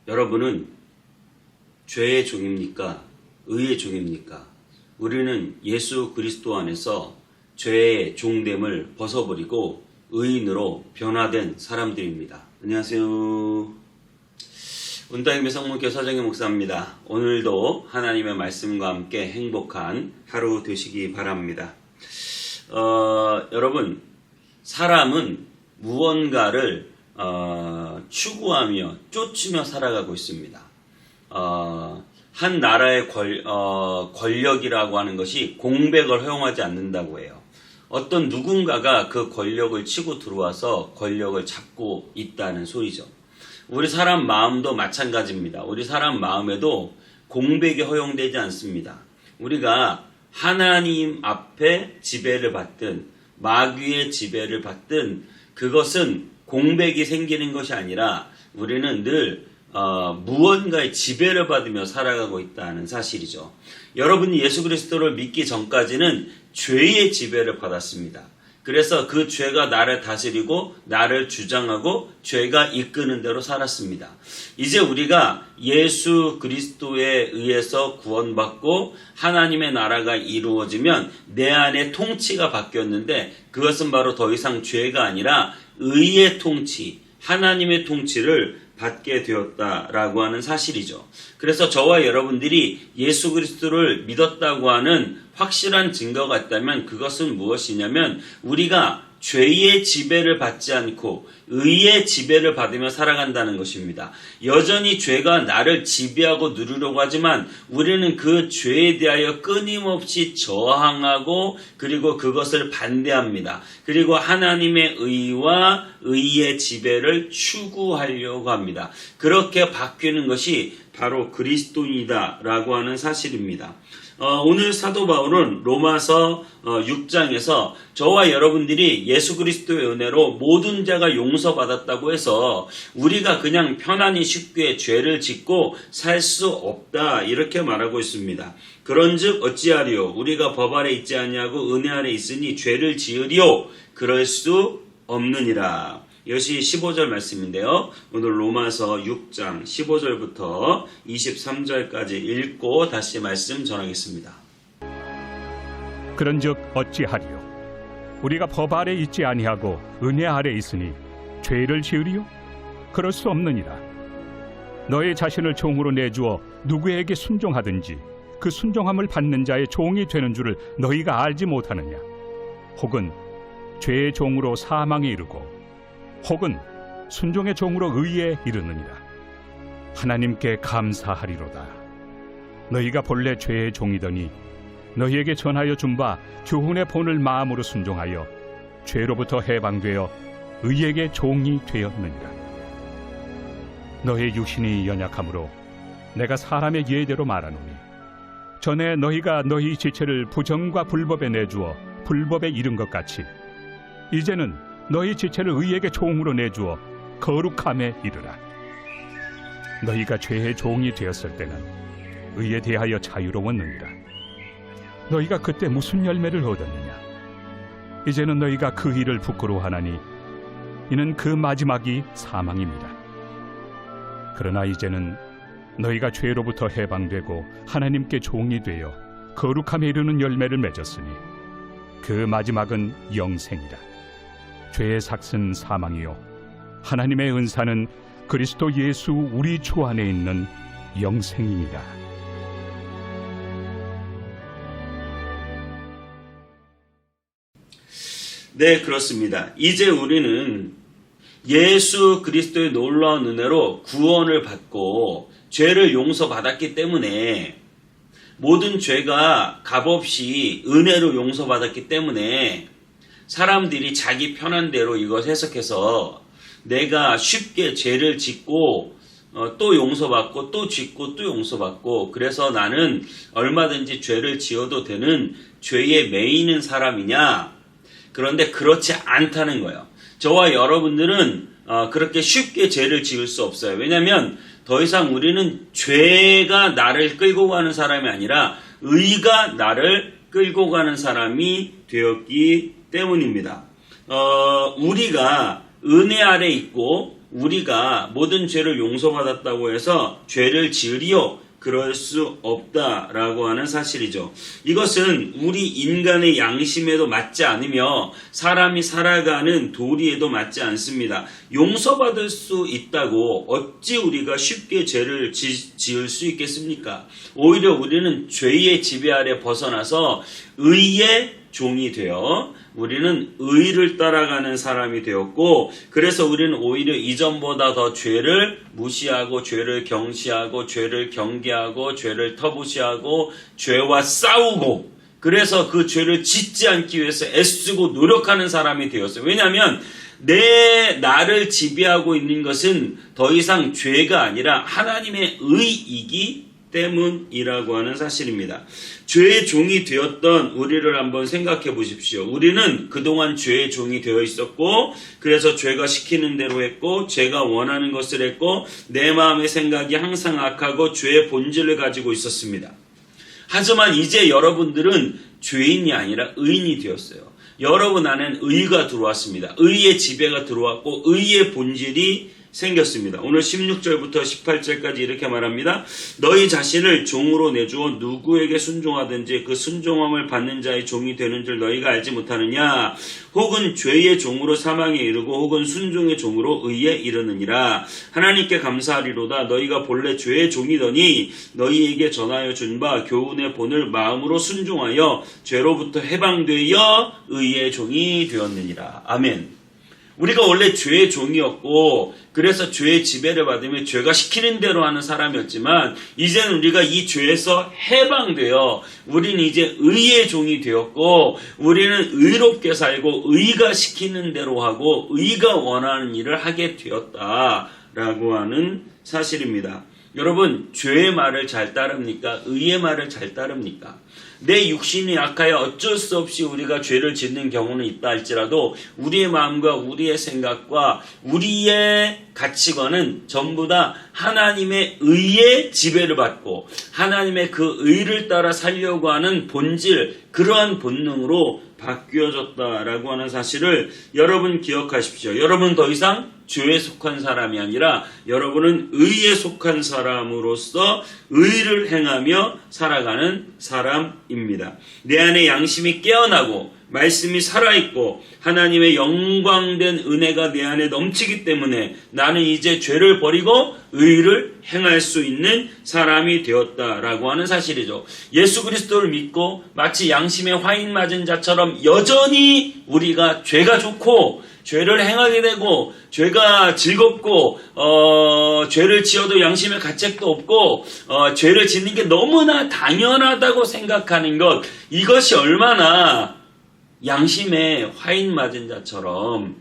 여러분은 죄의 종입니까? 의의 종입니까? 우리는 예수 그리스도 안에서 죄의 종됨을 벗어버리고 의인으로 변화된 사람들입니다. 안녕하세요. 운다임의 성문교 서정희 목사입니다. 오늘도 하나님의 말씀과 함께 행복한 하루 되시기 바랍니다. 여러분, 사람은 무언가를 추구하며 쫓으며 살아가고 있습니다. 한 나라의 권력이라고 하는 것이 공백을 허용하지 않는다고 해요. 어떤 누군가가 그 권력을 치고 들어와서 권력을 잡고 있다는 소리죠. 우리 사람 마음도 마찬가지입니다. 우리 사람 마음에도 공백이 허용되지 않습니다. 우리가 하나님 앞에 지배를 받든 마귀의 지배를 받든 그것은 공백이 생기는 것이 아니라 우리는 늘 무언가의 지배를 받으며 살아가고 있다는 사실이죠. 여러분이 예수 그리스도를 믿기 전까지는 죄의 지배를 받았습니다. 그래서 그 죄가 나를 다스리고 나를 주장하고 죄가 이끄는 대로 살았습니다. 이제 우리가 예수 그리스도에 의해서 구원받고 하나님의 나라가 이루어지면 내 안에 통치가 바뀌었는데 그것은 바로 더 이상 죄가 아니라 의의 통치, 하나님의 통치를 받게 되었다라고 하는 사실이죠. 그래서 저와 여러분들이 예수 그리스도를 믿었다고 하는 확실한 증거가 있다면 그것은 무엇이냐면 우리가 죄의 지배를 받지 않고 의의 지배를 받으며 살아간다는 것입니다. 여전히 죄가 나를 지배하고 누르려고 하지만 우리는 그 죄에 대하여 끊임없이 저항하고 그리고 그것을 반대합니다. 그리고 하나님의 의와 의의 지배를 추구하려고 합니다. 그렇게 바뀌는 것이 바로 그리스도인이다라고 하는 사실입니다. 오늘 사도 바울은 로마서 6장에서 저와 여러분들이 예수 그리스도의 은혜로 모든 자가 용서받았다고 해서 우리가 그냥 편안히 쉽게 죄를 짓고 살 수 없다 이렇게 말하고 있습니다. 그런즉 어찌하리요? 우리가 법 아래 있지 아니하고 은혜 아래 있으니 죄를 지으리요? 그럴 수 없느니라. 이것이 15절 말씀인데요. 오늘 로마서 6장 15절부터 23절까지 읽고 다시 말씀 전하겠습니다. 그런즉 어찌하리요? 우리가 법 아래 있지 아니하고 은혜 아래 있으니 죄를 지으리요? 그럴 수 없느니라. 너의 자신을 종으로 내주어 누구에게 순종하든지 그 순종함을 받는 자의 종이 되는 줄을 너희가 알지 못하느냐? 혹은 죄의 종으로 사망에 이르고 혹은 순종의 종으로 의에 이르느니라. 하나님께 감사하리로다. 너희가 본래 죄의 종이더니 너희에게 전하여 준 바 교훈의 본을 마음으로 순종하여 죄로부터 해방되어 의에게 종이 되었느니라. 너희 육신이 연약하므로 내가 사람의 예대로 말하노니 전에 너희가 너희 지체를 부정과 불법에 내주어 불법에 이른 것 같이 이제는 너희 지체를 의에게 종으로 내주어 거룩함에 이르라. 너희가 죄의 종이 되었을 때는 의에 대하여 자유로웠느니라. 너희가 그때 무슨 열매를 얻었느냐? 이제는 너희가 그 일을 부끄러워하나니 이는 그 마지막이 사망입니다. 그러나 이제는 너희가 죄로부터 해방되고 하나님께 종이 되어 거룩함에 이르는 열매를 맺었으니 그 마지막은 영생이라. 죄의 삭은 사망이요 하나님의 은사는 그리스도 예수 우리 주 안에 있는 영생입니다. 네, 그렇습니다. 이제 우리는 예수 그리스도의 놀라운 은혜로 구원을 받고 죄를 용서받았기 때문에 모든 죄가 값없이 은혜로 용서받았기 때문에 사람들이 자기 편한 대로 이것 해석해서 내가 쉽게 죄를 짓고 또 용서받고 또 짓고 또 용서받고 그래서 나는 얼마든지 죄를 지어도 되는 죄에 매이는 사람이냐? 그런데 그렇지 않다는 거예요. 저와 여러분들은 그렇게 쉽게 죄를 지을 수 없어요. 왜냐하면 더 이상 우리는 죄가 나를 끌고 가는 사람이 아니라 의가 나를 끌고 가는 사람이 되었기 때문입니다. 우리가 은혜 아래 있고 우리가 모든 죄를 용서받았다고 해서 죄를 지으리요? 그럴 수 없다라고 하는 사실이죠. 이것은 우리 인간의 양심에도 맞지 않으며 사람이 살아가는 도리에도 맞지 않습니다. 용서받을 수 있다고 어찌 우리가 쉽게 죄를 지을 수 있겠습니까? 오히려 우리는 죄의 지배 아래 벗어나서 의의 종이 되어 우리는 의를 따라가는 사람이 되었고, 그래서 우리는 오히려 이전보다 더 죄를 무시하고 죄를 경시하고 죄를 경계하고 죄를 터부시하고 죄와 싸우고, 그래서 그 죄를 짓지 않기 위해서 애쓰고 노력하는 사람이 되었어요. 왜냐하면 나를 지배하고 있는 것은 더 이상 죄가 아니라 하나님의 의이기 때문이라고 하는 사실입니다. 죄의 종이 되었던 우리를 한번 생각해 보십시오. 우리는 그동안 죄의 종이 되어 있었고, 그래서 죄가 시키는 대로 했고, 죄가 원하는 것을 했고, 내 마음의 생각이 항상 악하고 죄의 본질을 가지고 있었습니다. 하지만 이제 여러분들은 죄인이 아니라 의인이 되었어요. 여러분 안엔 의가 들어왔습니다. 의의 지배가 들어왔고 의의 본질이 생겼습니다. 오늘 16절부터 18절까지 이렇게 말합니다. 너희 자신을 종으로 내주어 누구에게 순종하든지 그 순종함을 받는 자의 종이 되는 줄 너희가 알지 못하느냐? 혹은 죄의 종으로 사망에 이르고 혹은 순종의 종으로 의에 이르느니라. 하나님께 감사하리로다. 너희가 본래 죄의 종이더니 너희에게 전하여 준 바 교훈의 본을 마음으로 순종하여 죄로부터 해방되어 의의 종이 되었느니라. 아멘. 우리가 원래 죄의 종이었고, 그래서 죄의 지배를 받으며 죄가 시키는 대로 하는 사람이었지만, 이제는 우리가 이 죄에서 해방되어 우리는 이제 의의 종이 되었고, 우리는 의롭게 살고 의가 시키는 대로 하고 의가 원하는 일을 하게 되었다라고 하는 사실입니다. 여러분, 죄의 말을 잘 따릅니까? 의의 말을 잘 따릅니까? 내 육신이 약하여 어쩔 수 없이 우리가 죄를 짓는 경우는 있다 할지라도 우리의 마음과 우리의 생각과 우리의 가치관은 전부 다 하나님의 의의 지배를 받고 하나님의 그 의를 따라 살려고 하는 본질, 그러한 본능으로 바뀌어졌다라고 하는 사실을 여러분 기억하십시오. 여러분 더 이상 죄에 속한 사람이 아니라 여러분은 의에 속한 사람으로서 의를 행하며 살아가는 사람입니다. 내 안에 양심이 깨어나고 말씀이 살아있고 하나님의 영광된 은혜가 내 안에 넘치기 때문에 나는 이제 죄를 버리고 의를 행할 수 있는 사람이 되었다라고 하는 사실이죠. 예수 그리스도를 믿고 마치 양심에 화인 맞은 자처럼 여전히 우리가 죄가 좋고 죄를 행하게 되고 죄가 즐겁고 죄를 지어도 양심의 가책도 없고 죄를 짓는 게 너무나 당연하다고 생각하는 것, 이것이 얼마나 양심에 화인 맞은 자처럼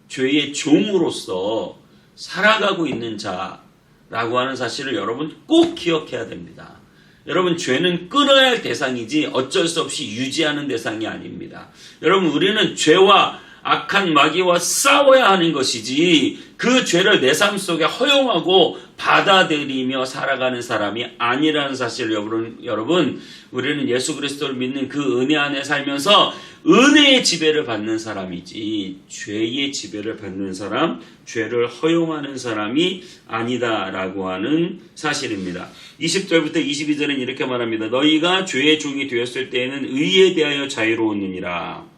죄의 종으로서 살아가고 있는 자라고 하는 사실을 여러분 꼭 기억해야 됩니다. 여러분, 죄는 끊어야 할 대상이지 어쩔 수 없이 유지하는 대상이 아닙니다. 여러분, 우리는 죄와 악한 마귀와 싸워야 하는 것이지 그 죄를 내 삶 속에 허용하고 받아들이며 살아가는 사람이 아니라는 사실을 여러분, 우리는 예수 그리스도를 믿는 그 은혜 안에 살면서 은혜의 지배를 받는 사람이지 죄의 지배를 받는 사람, 죄를 허용하는 사람이 아니다라고 하는 사실입니다. 20절부터 22절은 이렇게 말합니다. 너희가 죄의 종이 되었을 때에는 의에 대하여 자유로웠느니라.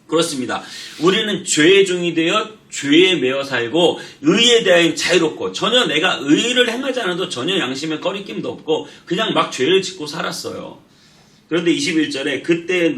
그렇습니다. 우리는 죄의 종이 되어 죄에 매어 살고 의에 대하여 자유롭고 전혀 내가 의를 행하지 않아도 전혀 양심에 꺼리낌도 없고 그냥 막 죄를 짓고 살았어요. 그런데 21절에 그때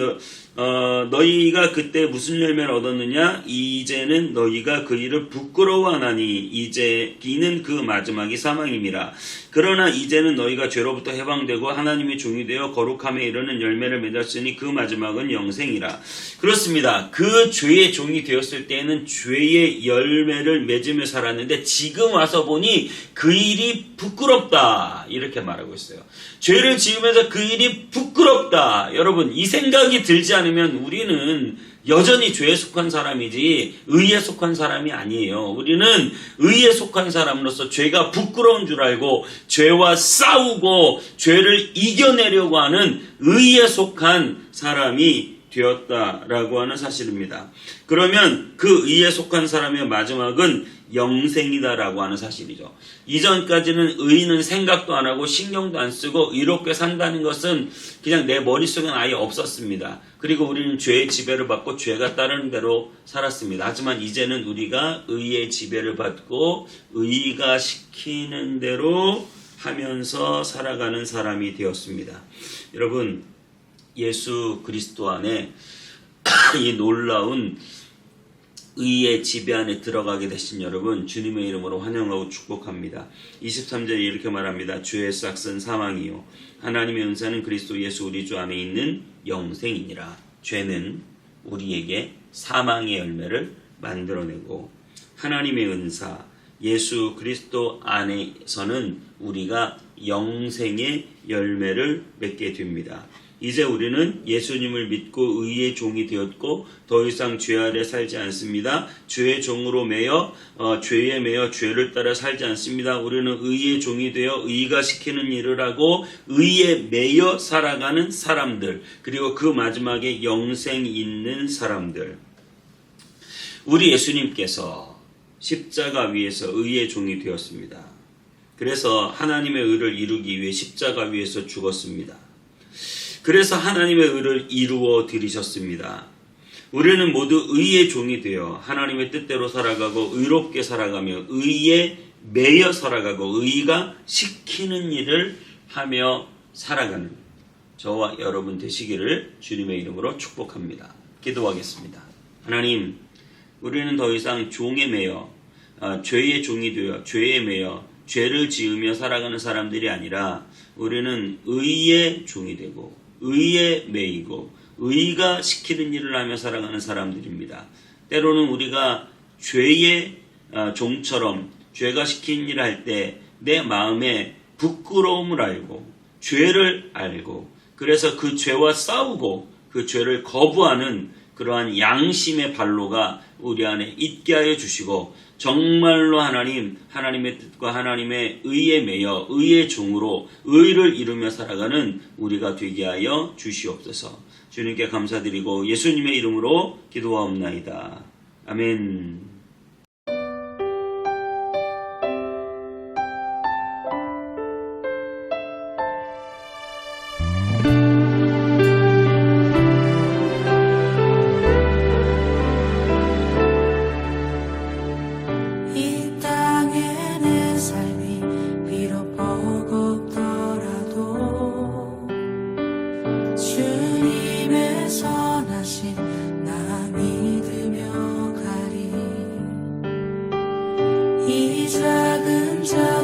너희가 그때 무슨 열매를 얻었느냐? 이제는 너희가 그 일을 부끄러워하나니 이제 이는 그 마지막이 사망임이라. 그러나 이제는 너희가 죄로부터 해방되고 하나님의 종이 되어 거룩함에 이르는 열매를 맺었으니 그 마지막은 영생이라. 그렇습니다. 그 죄의 종이 되었을 때에는 죄의 열매를 맺으며 살았는데 지금 와서 보니 그 일이 부끄럽다, 이렇게 말하고 있어요. 죄를 지으면서 그 일이 부끄럽다. 여러분, 이 생각이 들지 않으면 우리는 여전히 죄에 속한 사람이지 의에 속한 사람이 아니에요. 우리는 의에 속한 사람으로서 죄가 부끄러운 줄 알고 죄와 싸우고 죄를 이겨내려고 하는 의에 속한 사람이 되었다라고 하는 사실입니다. 그러면 그 의에 속한 사람의 마지막은 영생이다라고 하는 사실이죠. 이전까지는 의는 생각도 안 하고 신경도 안 쓰고 의롭게 산다는 것은 그냥 내 머릿속엔 아예 없었습니다. 그리고 우리는 죄의 지배를 받고 죄가 따르는 대로 살았습니다. 하지만 이제는 우리가 의의 지배를 받고 의가 시키는 대로 하면서 살아가는 사람이 되었습니다. 여러분, 예수 그리스도 안에 이 놀라운 의의 지배 안에 들어가게 되신 여러분, 주님의 이름으로 환영하고 축복합니다. 23절에 이렇게 말합니다. 주의 싹은 사망이요 하나님의 은사는 그리스도 예수 우리 주 안에 있는 영생이니라. 죄는 우리에게 사망의 열매를 만들어내고 하나님의 은사 예수 그리스도 안에서는 우리가 영생의 열매를 맺게 됩니다. 이제 우리는 예수님을 믿고 의의 종이 되었고 더 이상 죄 아래 살지 않습니다. 죄의 종으로 매여 죄에 매여 죄를 따라 살지 않습니다. 우리는 의의 종이 되어 의가 시키는 일을 하고 의에 매여 살아가는 사람들, 그리고 그 마지막에 영생이 있는 사람들. 우리 예수님께서 십자가 위에서 의의 종이 되었습니다. 그래서 하나님의 의를 이루기 위해 십자가 위에서 죽었습니다. 그래서 하나님의 의를 이루어 드리셨습니다. 우리는 모두 의의 종이 되어 하나님의 뜻대로 살아가고 의롭게 살아가며 의에 매여 살아가고 의가 시키는 일을 하며 살아가는 저와 여러분 되시기를 주님의 이름으로 축복합니다. 기도하겠습니다. 하나님, 우리는 더 이상 종에 매여 죄의 종이 되어 죄에 매여 죄를 지으며 살아가는 사람들이 아니라 우리는 의의 종이 되고 의에 매이고 의가 시키는 일을 하며 살아가는 사람들입니다. 때로는 우리가 죄의 종처럼 죄가 시키는 일을 할 때 내 마음에 부끄러움을 알고 죄를 알고 그래서 그 죄와 싸우고 그 죄를 거부하는 그러한 양심의 발로가 우리 안에 있게 하여 주시고 정말로 하나님의 뜻과 하나님의 의에 매여 의의 종으로 의를 이루며 살아가는 우리가 되게 하여 주시옵소서. 주님께 감사드리고 예수님의 이름으로 기도하옵나이다. 아멘. 이 작은 자